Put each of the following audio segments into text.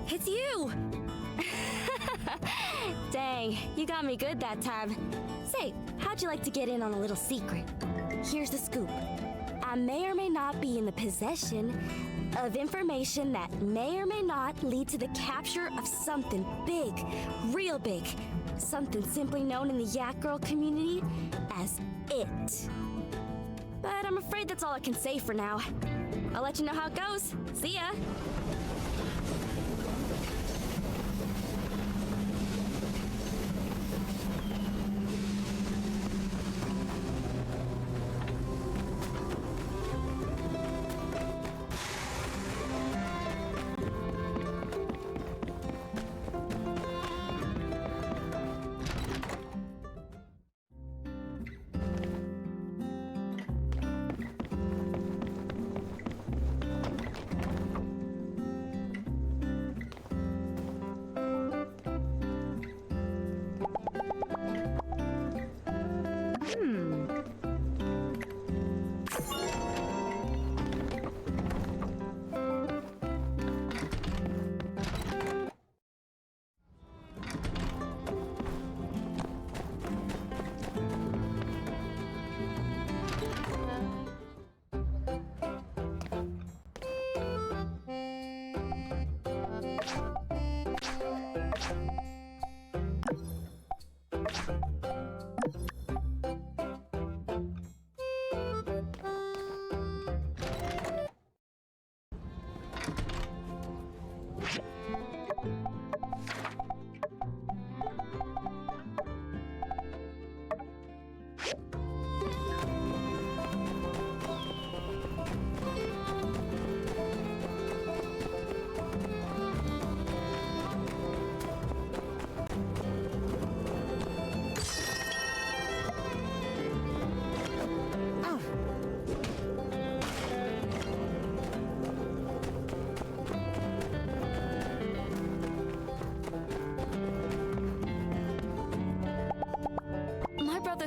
It's you! Dang, you got me good that time. Say, how'd you like to get in on a little secret? Here's the scoop. I may or may not be in the possession of information that may or may not lead to the capture of something big, real big. Something simply known in the Yak Girl community as it. But I'm afraid that's all I can say for now. I'll let you know how it goes. See ya!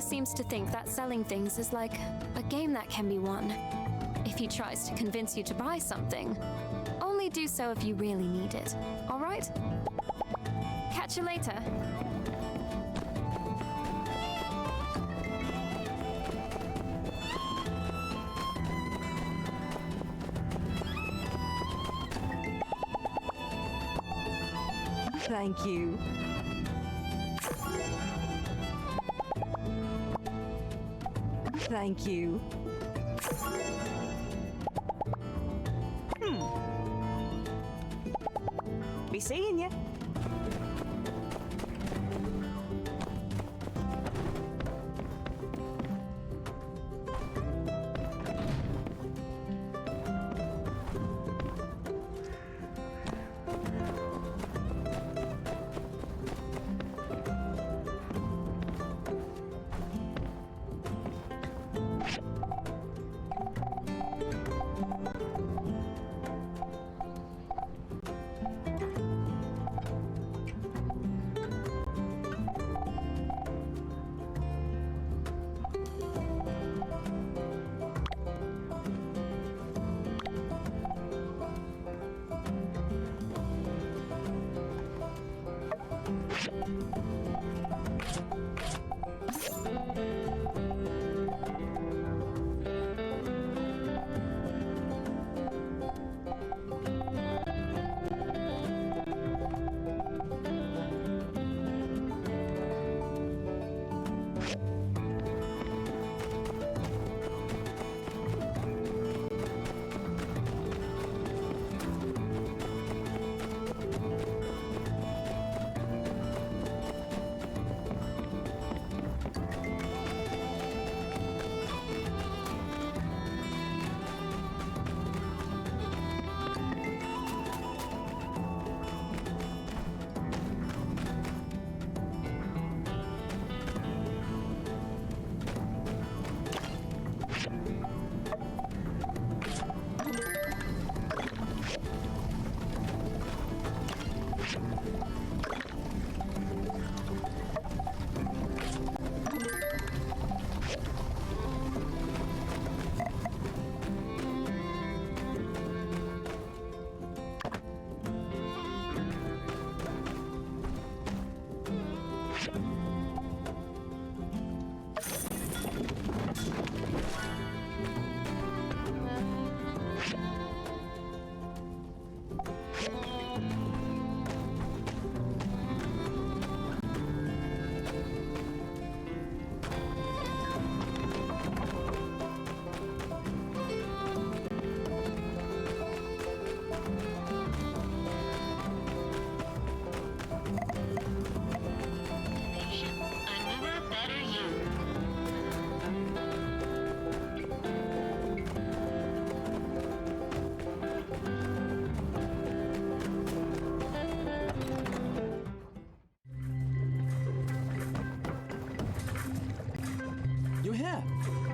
Seems to think that selling things is like a game that can be won. If he tries to convince you to buy something, only do so if you really need it, all right? Catch you later. Thank you. Thank you. Be seeing you.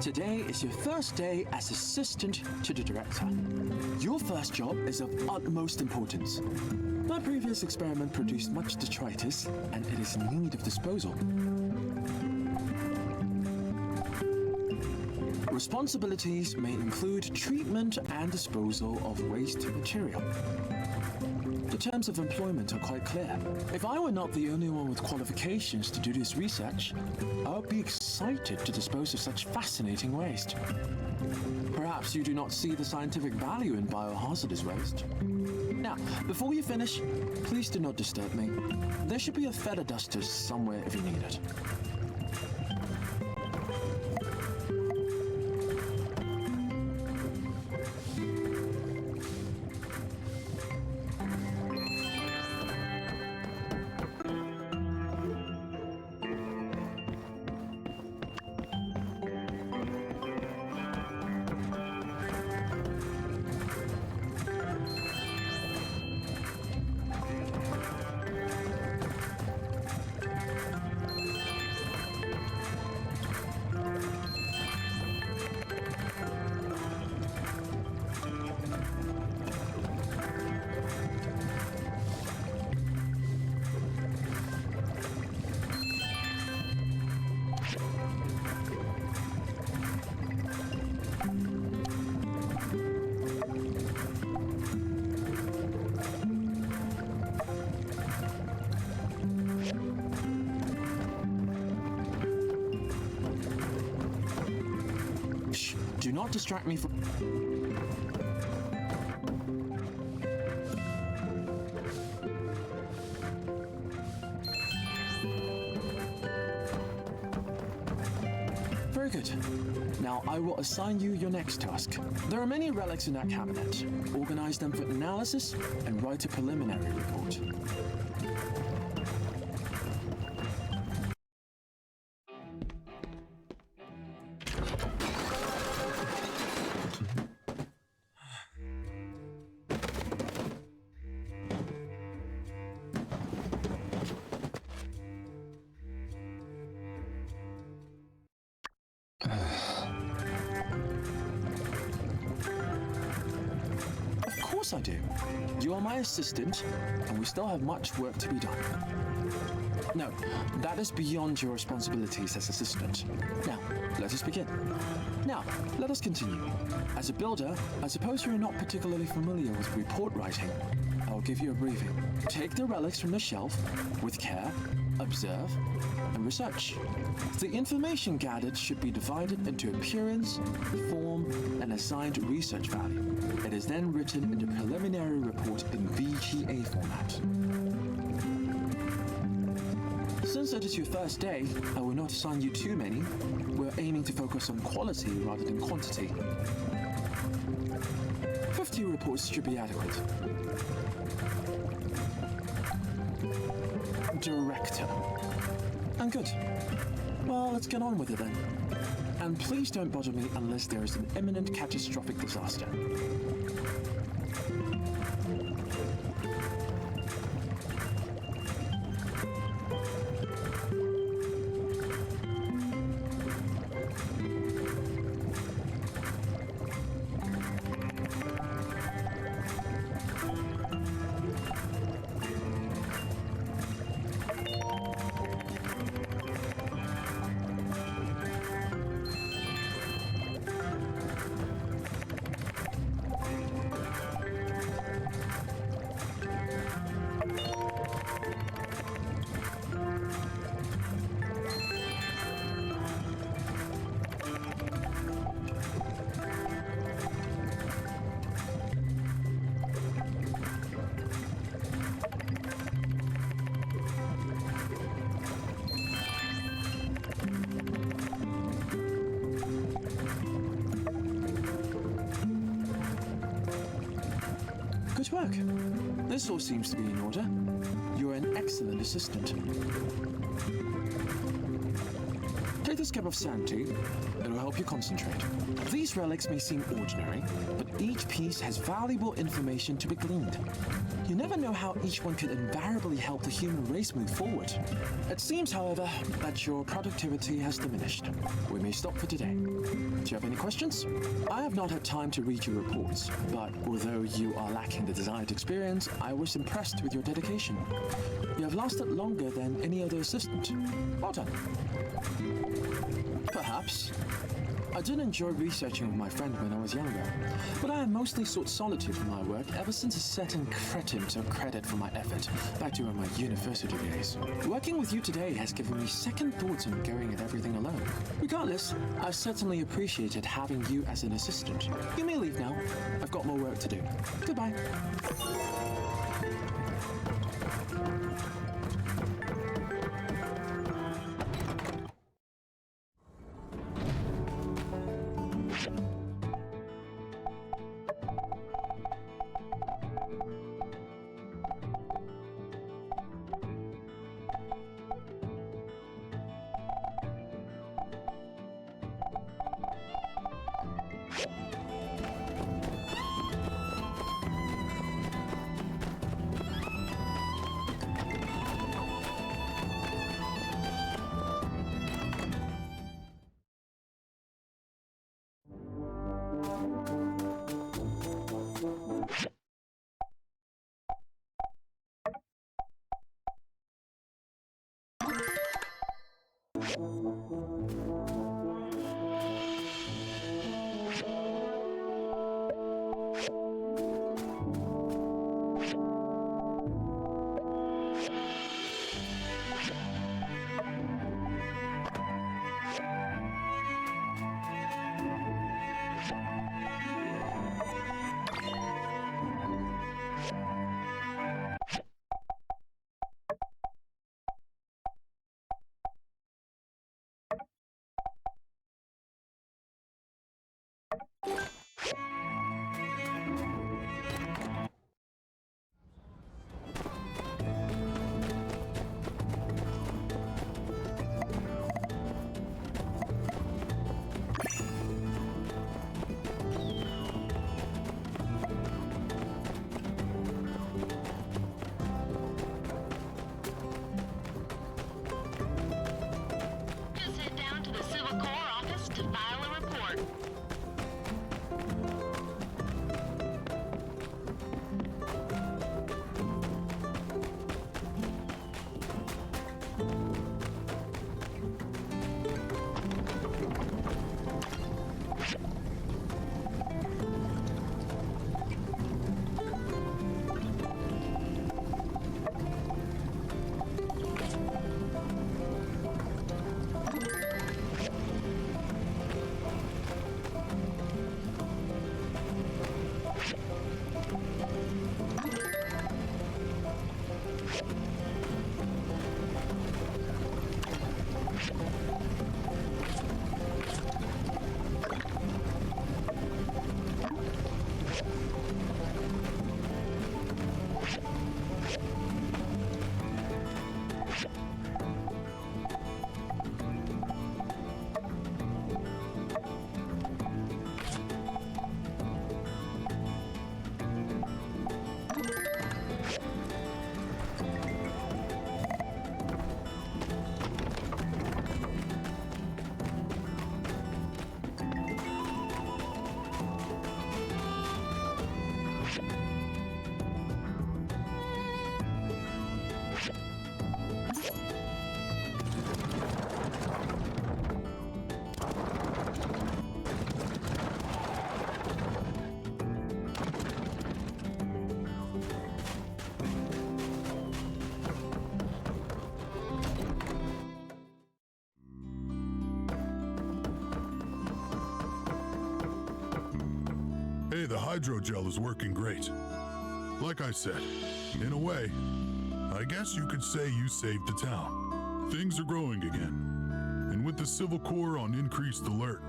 Today is your first day as assistant to the director. Your first job is of utmost importance. My previous experiment produced much detritus, and it is in need of disposal. Responsibilities may include treatment and disposal of waste material. The terms of employment are quite clear. If I were not the only one with qualifications to do this research, I would be excited to dispose of such fascinating waste. Perhaps you do not see the scientific value in biohazardous waste. Now, before you finish, please do not disturb me. There should be a feather duster somewhere if you need it. Do not distract me from... Very good. Now I will assign you your next task. There are many relics in that cabinet. Organize them for analysis and write a preliminary report. Of course I do. You are my assistant, and we still have much work to be done. No, that is beyond your responsibilities as assistant. Now, let us begin. Now, let us continue. As a builder, I suppose you are not particularly familiar with report writing. I will give you a briefing. Take the relics from the shelf with care, observe, and research. The information gathered should be divided into appearance, form, and assigned research value. It is then written in the preliminary report in VGA format. Since it is your first day, I will not assign you too many. We're aiming to focus on quality rather than quantity. 50 reports should be adequate. Director. And good. Well, let's get on with it then. And please don't bother me unless there is an imminent catastrophic disaster. Good work. This all seems to be in order. You're an excellent assistant. Take the this cup of sand tea. It'll help you concentrate. These relics may seem ordinary, but each piece has valuable information to be gleaned. You never know how each one could invariably help the human race move forward. It seems, however, that your productivity has diminished. We may stop for today. Do you have any questions? I have not had time to read your reports, but although you are lacking the desired experience, I was impressed with your dedication. You have lasted longer than any other assistant. Well done. Perhaps. I did enjoy researching with my friend when I was younger, but I have mostly sought solitude for my work ever since a certain cretin took credit for my effort back during my university days. Working with you today has given me second thoughts on going at everything alone. Regardless, I certainly appreciated having you as an assistant. You may leave now. I've got more work to do. Goodbye. Hey, the hydrogel is working great. Like I said, in a way, I guess you could say you saved the town. Things are growing again. And with the Civil Corps on increased alert,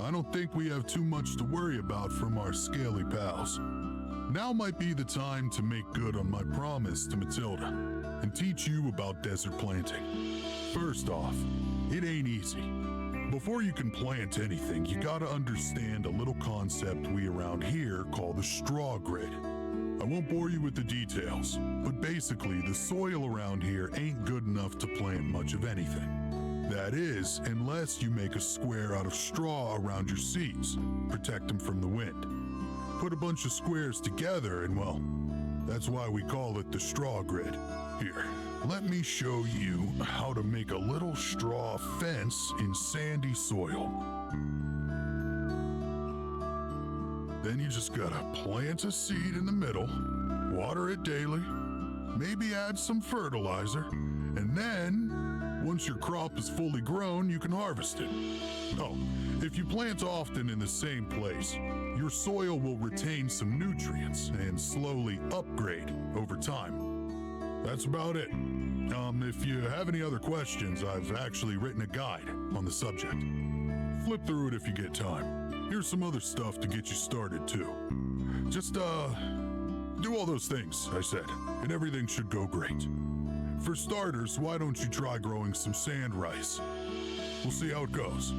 I don't think we have too much to worry about from our scaly pals. Now might be the time to make good on my promise to Matilda and teach you about desert planting. First off, it ain't easy. Before you can plant anything, you gotta understand a little concept we around here call the straw grid. I won't bore you with the details, but basically the soil around here ain't good enough to plant much of anything. That is, unless you make a square out of straw around your seeds, protect them from the wind. Put a bunch of squares together and, well, that's why we call it the straw grid. Here, let me show you how to make a little straw fence in sandy soil. Then you just gotta plant a seed in the middle, water it daily, maybe add some fertilizer, and then, once your crop is fully grown, you can harvest it. Oh, if you plant often in the same place, your soil will retain some nutrients and slowly upgrade over time. That's about it. If you have any other questions, I've actually written a guide on the subject. Flip through it if you get time. Here's some other stuff to get you started too. Just, do all those things I said, and everything should go great. For starters, why don't you try growing some sand rice? We'll see how it goes.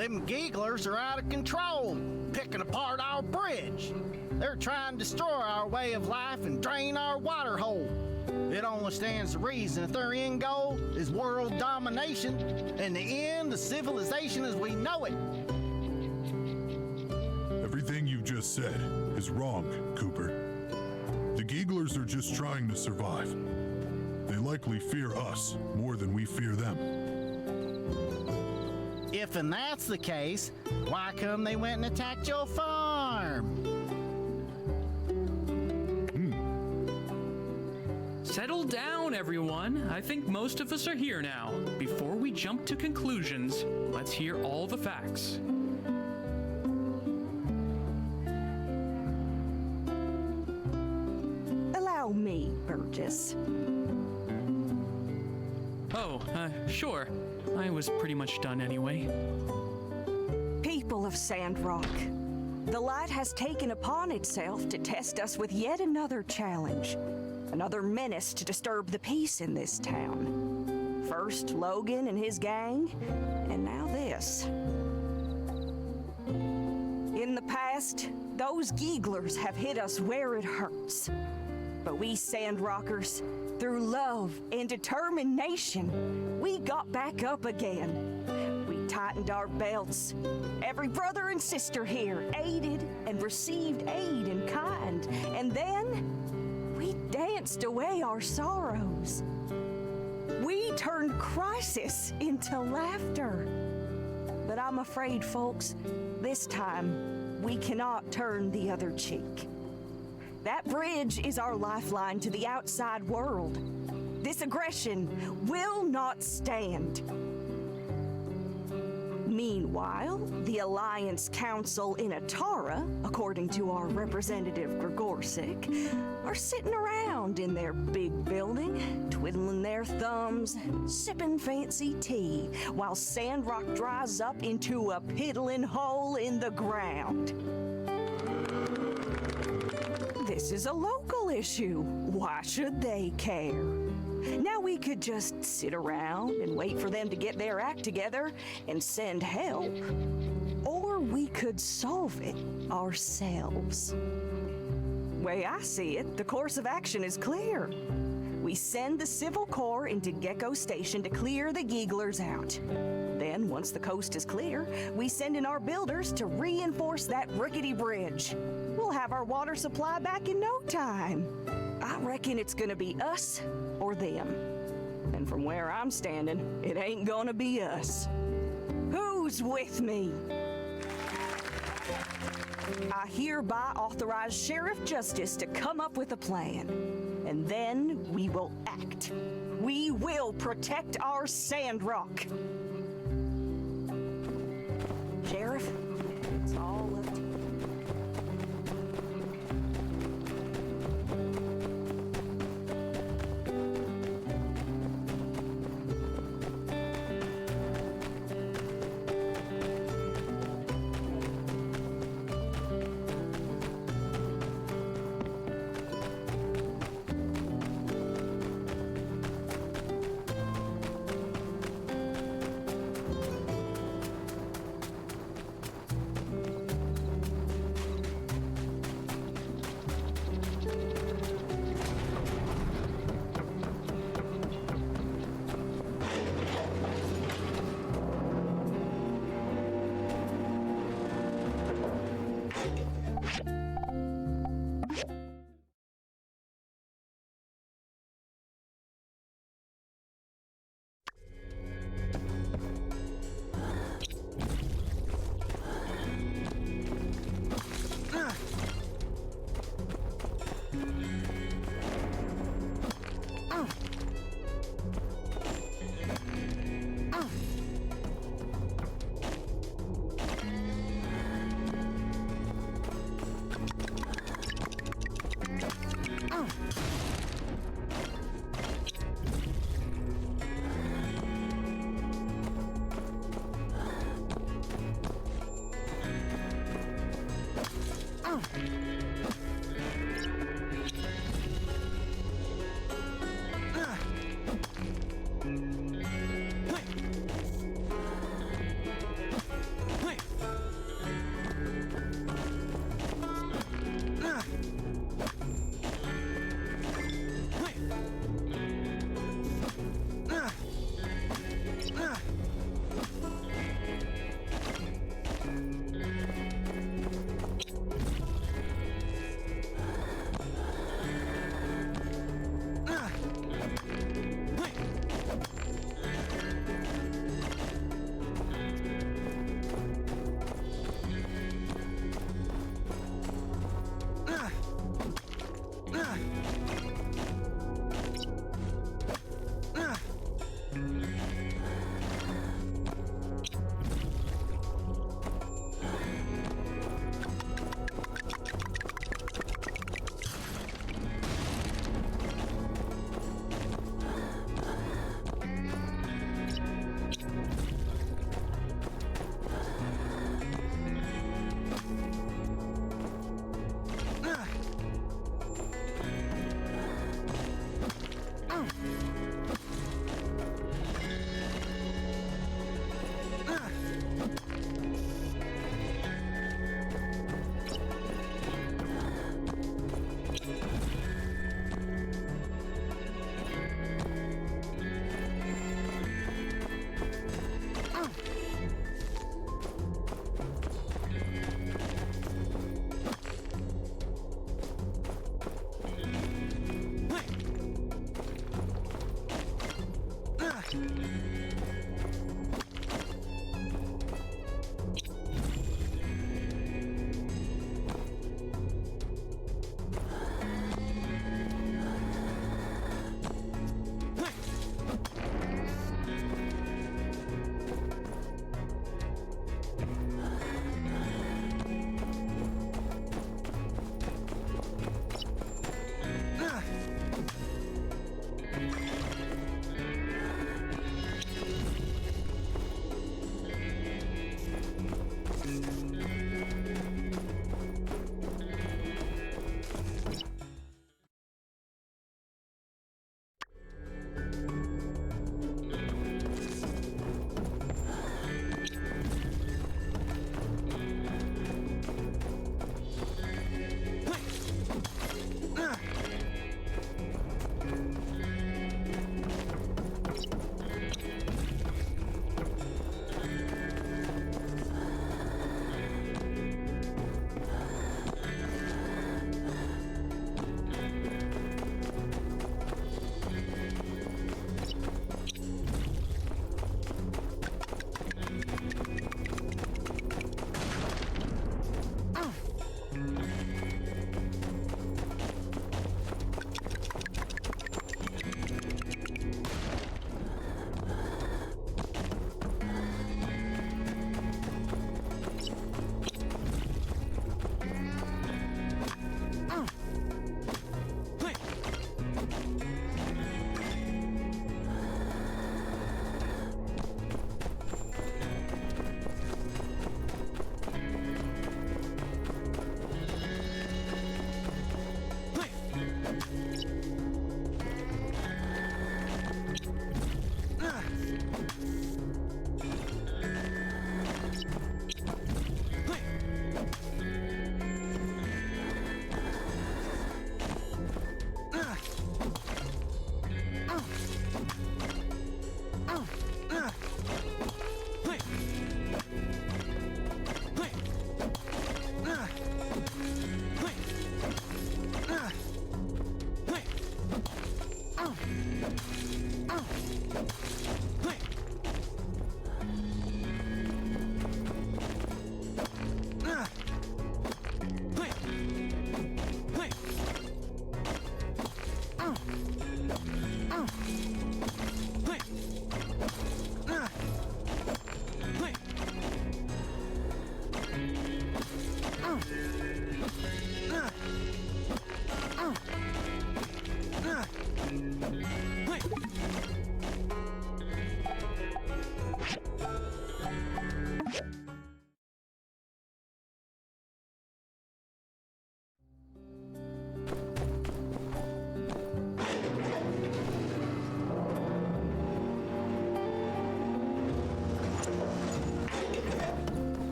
Them gigglers are out of control, picking apart our bridge. They're trying to destroy our way of life and drain our water hole. It only stands to reason if their end goal is world domination and the end of civilization as we know it. Everything you just said is wrong, Cooper. The Gigglers are just trying to survive. They likely fear us more than we fear them. If and that's the case, why come they went and attacked your farm? Settle down, everyone. I think most of us are here now. Before we jump to conclusions, let's hear all the facts. Allow me, Burgess. Oh, sure. I was pretty much done anyway. People of Sandrock, the light has taken upon itself to test us with yet another challenge. Another menace to disturb the peace in this town. First Logan and his gang, and now this. In the past, those Gigglers have hit us where it hurts. But we Sandrockers, through love and determination, we got back up again. We tightened our belts. Every brother and sister here aided and received aid in kind. And then we danced away our sorrows. We turned crisis into laughter. But I'm afraid, folks, this time we cannot turn the other cheek. That bridge is our lifeline to the outside world. This aggression will not stand. Meanwhile, the Alliance Council in Atara, according to our representative Grigorsic, are sitting around in their big building, twiddling their thumbs, sipping fancy tea, while Sandrock dries up into a piddling hole in the ground. This is a local issue. Why should they care? Now we could just sit around and wait for them to get their act together and send help. Or we could solve it ourselves. Way I see it, the course of action is clear. We send the Civil Corps into Gecko Station to clear the Gigglers out. Then, once the coast is clear, we send in our builders to reinforce that rickety bridge. We'll have our water supply back in no time. I reckon it's gonna be us or them. And from where I'm standing, it ain't gonna be us. Who's with me? I hereby authorize Sheriff Justice to come up with a plan. And then we will act. We will protect our Sandrock. Sheriff, it's all up to you.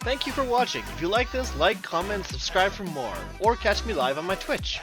Thank you for watching. If you like this, like, comment, and subscribe for more, or catch me live on my Twitch.